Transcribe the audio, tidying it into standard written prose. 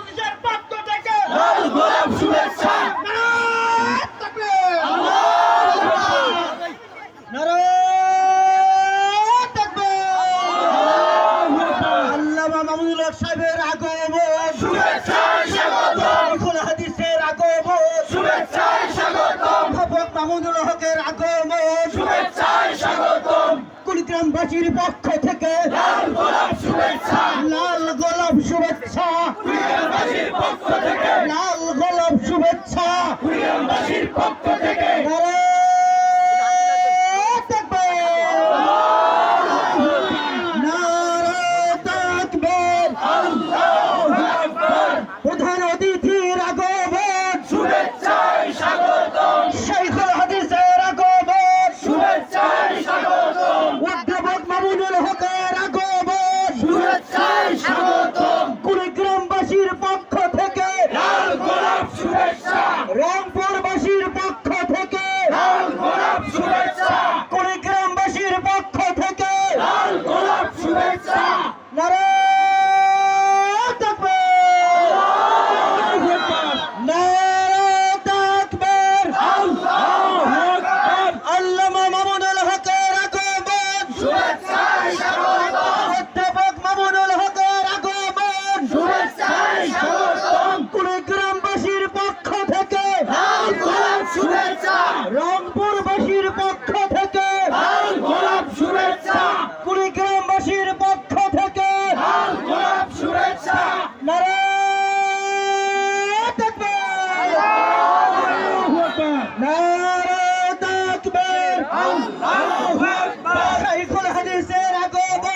হাদিসের পক্ষ থেকে লাল গোলাপ শুভেচ্ছা। নারায়ে তাকবীর, নারায়ে তাকবীর। আল্লামা মামুনুল হক সাহেবের আগমন, শুভেচ্ছায় স্বাগতম, আল হাদিসের আগমন, শুভেচ্ছায় স্বাগতম, অধ্যাপক মামুনুল হকের আগমন, শুভেচ্ছায় স্বাগতম। কুড়িগ্রামবাসীর পক্ষ থেকে লাল গোলাপ শুভেচ্ছা, লাল গোলাপ শুভেচ্ছা, কুড়িগ্রামবাসীর পক্ষ থেকে, লাল গোলাপ শুভেচ্ছা। কুড়িগ্রামবাসীর পক্ষ থেকে। নারায়ে তাকবীর, নারায়ে তাকবীর। আল্লাহু আকবার। প্রধান অতিথির আগমন, শুভেচ্ছায় স্বাগতম, শাইখুল হাদিসের আগমন, শুভেচ্ছায় স্বাগতম, অধ্যাপক মামুনুল হকের আগমন, শুভেচ্ছায় স্বাগতম, কুড়িগ্রামবাসীর পক্ষ